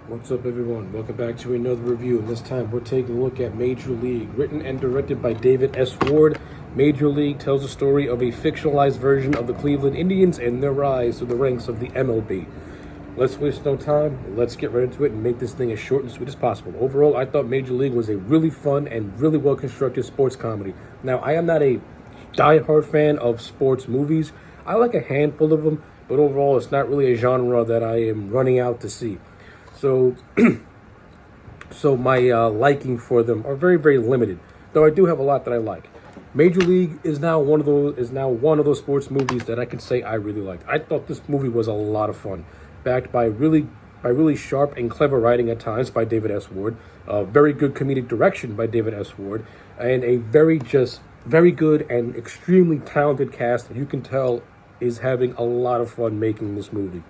What's up, everyone? Welcome back to another review. And this time, we're taking a look at Major League, written and directed by David S. Ward. Major League tells the story of a fictionalized version of the Cleveland Indians and their rise to the ranks of the MLB. Let's waste no time. Let's get right into it and make this thing as short and sweet as possible. Overall, I thought Major League was a really fun and really well-constructed sports comedy. Now, I am not a die-hard fan of sports movies. I like a handful of them, but overall, it's not really a genre that I am running out to see. So, my liking for them are very, very limited. Though I do have a lot that I like. Major League is now one of those sports movies that I can say I really liked. I thought this movie was a lot of fun, backed by really sharp and clever writing at times by David S. Ward, very good comedic direction by David S. Ward, and a very good and extremely talented cast that you can tell is having a lot of fun making this movie.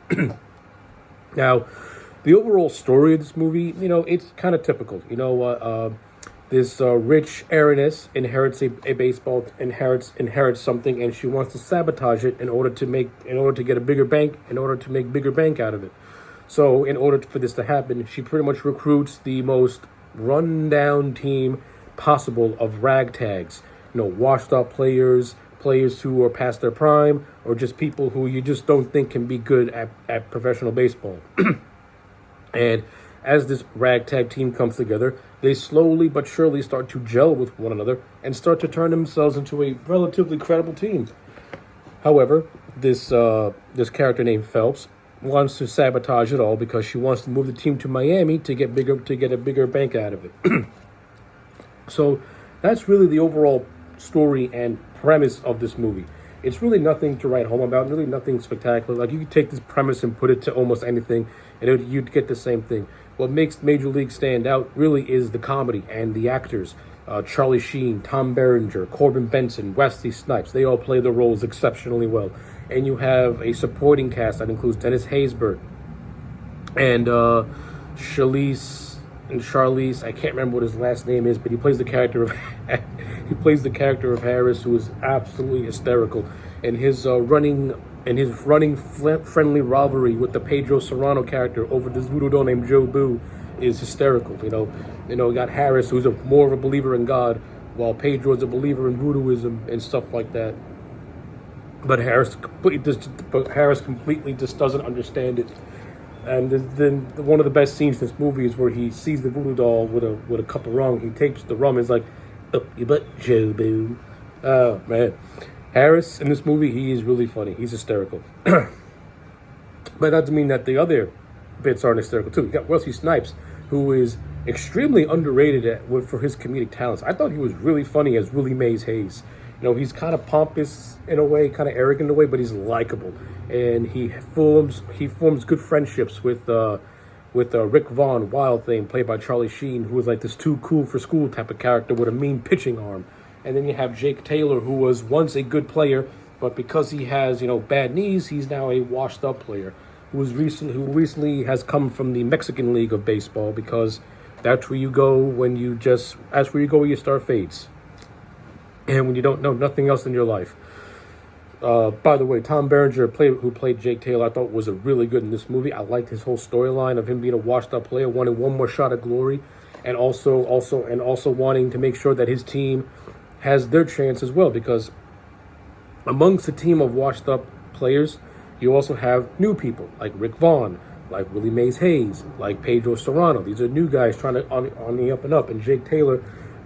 Now, the overall story of this movie, it's kind of typical. This rich heiress inherits inherits something, and she wants to sabotage it in order to make bigger bank out of it. So, in order for this to happen, she pretty much recruits the most run-down team possible of ragtags. Washed-up players who are past their prime, or just people who you just don't think can be good at professional baseball. And as this ragtag team comes together, they slowly but surely start to gel with one another and start to turn themselves into a relatively credible team. However, this character named Phelps wants to sabotage it all because she wants to move the team to Miami to get a bigger bank out of it. So that's really the overall story and premise of this movie. It's really nothing to write home about, really nothing spectacular. Like, you could take this premise and put it to almost anything, and you'd get the same thing. What makes Major League stand out really is the comedy and the actors. Charlie Sheen, Tom Berenger, Corbin Benson, Wesley Snipes, they all play their roles exceptionally well. And you have a supporting cast that includes Dennis Haysbert and Charlize, I can't remember what his last name is, but he plays the character of Harris, who is absolutely hysterical. And his running friendly rivalry with the Pedro Serrano character over this voodoo doll named Joe Boo is hysterical. We got Harris, who's more of a believer in God, while Pedro is a believer in voodooism and stuff like that. But Harris completely just doesn't understand it. And then one of the best scenes in this movie is where he sees the voodoo doll with a cup of rum. He takes the rum and is like, "Up your butt, Joe Boo." Oh, man. Harris, in this movie, he is really funny. He's hysterical. But that doesn't mean that the other bits aren't hysterical, too. You got Wesley Snipes, who is extremely underrated for his comedic talents. I thought he was really funny as Willie Mays Hayes. He's kind of pompous in a way, kind of arrogant in a way, but he's likable. And he forms good friendships with Rick Vaughn, Wild Thing, played by Charlie Sheen, who was like this too cool for school type of character with a mean pitching arm. And then you have Jake Taylor, who was once a good player, but because he has, bad knees, he's now a washed-up player who recently has come from the Mexican League of Baseball, because that's where you go when you start fades. And when you don't know nothing else in your life. By the way, Tom Berenger, who played Jake Taylor, I thought was really good in this movie. I liked his whole storyline of him being a washed-up player, wanting one more shot at glory, and also wanting to make sure that his team has their chance as well. Because amongst the team of washed-up players, you also have new people like Rick Vaughn, like Willie Mays Hayes, like Pedro Serrano. These are new guys trying to on the up and up, and Jake Taylor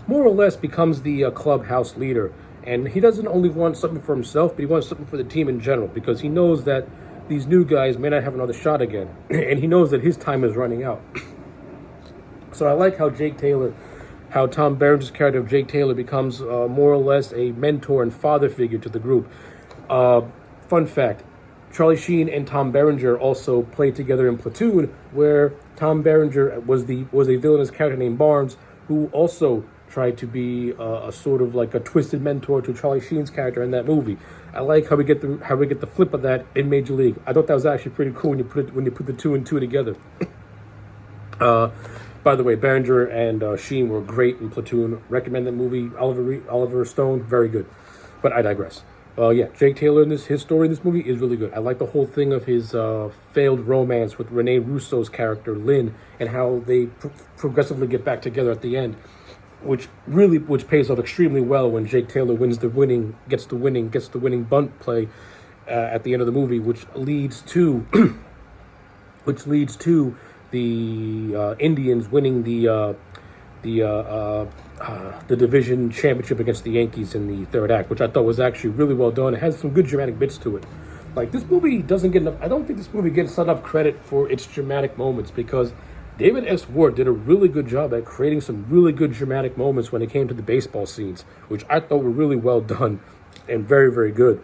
more or less becomes the clubhouse leader. And he doesn't only want something for himself, but he wants something for the team in general, because he knows that these new guys may not have another shot again. And he knows that his time is running out. So I like how Tom Berenger's character of Jake Taylor becomes more or less a mentor and father figure to the group. Fun fact, Charlie Sheen and Tom Berenger also played together in Platoon, where Tom Berenger was a villainous character named Barnes, who also tried to be a sort of like a twisted mentor to Charlie Sheen's character in that movie. I like how we get the flip of that in Major League. I thought that was actually pretty cool when you put the two and two together. By the way, Berenger and Sheen were great in Platoon. Recommend that movie. Oliver Stone, very good. But I digress. Yeah, Jake Taylor in his story in this movie is really good. I like the whole thing of his failed romance with Rene Russo's character Lynn, and how they progressively get back together at the end, which pays off extremely well when Jake Taylor gets the winning bunt play at the end of the movie, which leads to the Indians winning the division championship against the Yankees in the third act, which I thought was actually really well done. It has some good dramatic bits to it. Like, this movie doesn't get enough. I don't think this movie gets enough credit for its dramatic moments, because David S. Ward did a really good job at creating some really good dramatic moments when it came to the baseball scenes, which I thought were really well done and very, very good.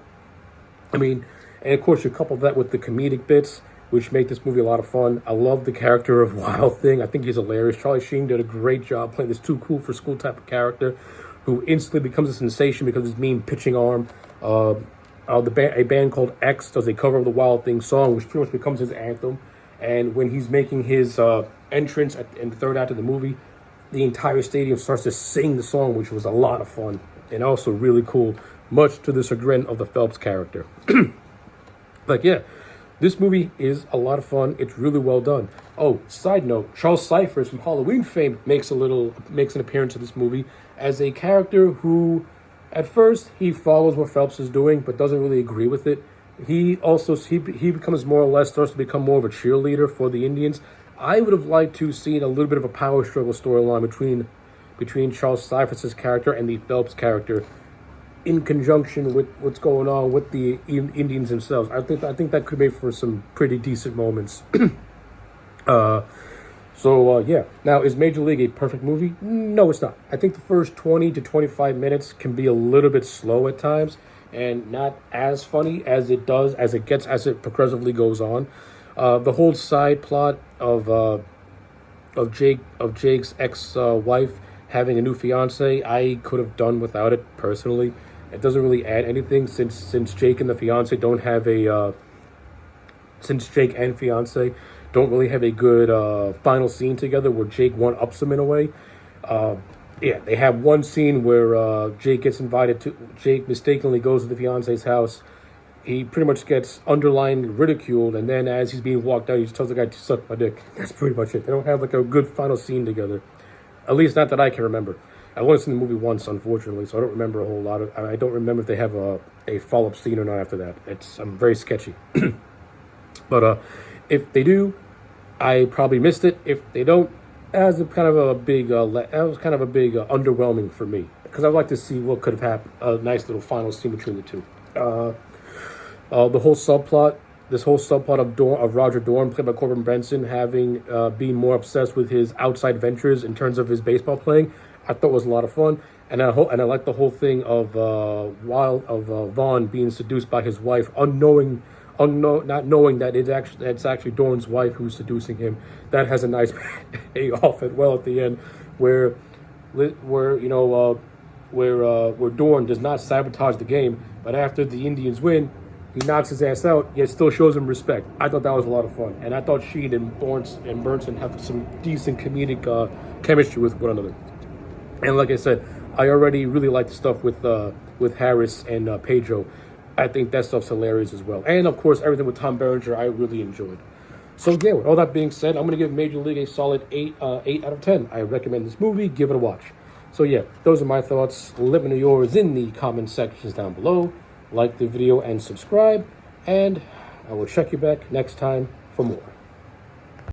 I mean, and of course, you couple that with the comedic bits, which make this movie a lot of fun. I love the character of Wild Thing. I think he's hilarious. Charlie Sheen did a great job playing this too cool for school type of character, who instantly becomes a sensation because of his mean pitching arm. A band called X does a cover of the Wild Thing song, which pretty much becomes his anthem. And when he's making his entrance in the third act of the movie, the entire stadium starts to sing the song, which was a lot of fun and also really cool, much to the chagrin of the Phelps character. Like, yeah, this movie is a lot of fun. It's really well done. Oh, side note, Charles Cyphers from Halloween fame makes an appearance in this movie as a character who, at first, he follows what Phelps is doing, but doesn't really agree with it. He becomes more or less, starts to become more of a cheerleader for the Indians. I would have liked to see a little bit of a power struggle storyline between Charles Cyphers' character and the Phelps character, in conjunction with what's going on with the Indians themselves. I think that could make for some pretty decent moments. Yeah. Now, is Major League a perfect movie? No, it's not. I think the first 20 to 25 minutes can be a little bit slow at times and not as funny as it progressively goes on. The whole side plot of Jake's ex-wife having a new fiance, I could have done without it personally. It doesn't really add anything since Jake and the fiance don't have since Jake and fiance don't really have a good final scene together where Jake one-ups him in a way. They have one scene where Jake mistakenly goes to the fiance's house. He pretty much gets underlined, ridiculed, and then as he's being walked out, he just tells the guy to suck my dick. That's pretty much it. They don't have like a good final scene together. At least not that I can remember. I've only seen the movie once, unfortunately, so I don't remember a whole lot of. I don't remember if they have a follow-up scene or not after that. I'm very sketchy. But if they do, I probably missed it. If they don't, that was kind of a big underwhelming for me, because I'd like to see what could have happened. A nice little final scene between the two. This whole subplot of Roger Dorn, played by Corbin Benson, being more obsessed with his outside ventures in terms of his baseball playing, I thought was a lot of fun. And I like the whole thing of Vaughn being seduced by his wife, not knowing that it's actually Dorn's wife who's seducing him. That has a nice payoff at the end, where Dorn does not sabotage the game, but after the Indians win, he knocks his ass out, yet still shows him respect. I thought that was a lot of fun, and I thought Sheen and Burnson have some decent comedic chemistry with one another. And like I said, I already really like the stuff with Harris and Pedro. I think that stuff's hilarious as well. And of course, everything with Tom Berenger, I really enjoyed. So yeah, with all that being said, I'm going to give Major League a solid 8 out of 10. I recommend this movie. Give it a watch. So yeah, those are my thoughts. Let me know yours in the comment sections down below. Like the video and subscribe. And I will check you back next time for more.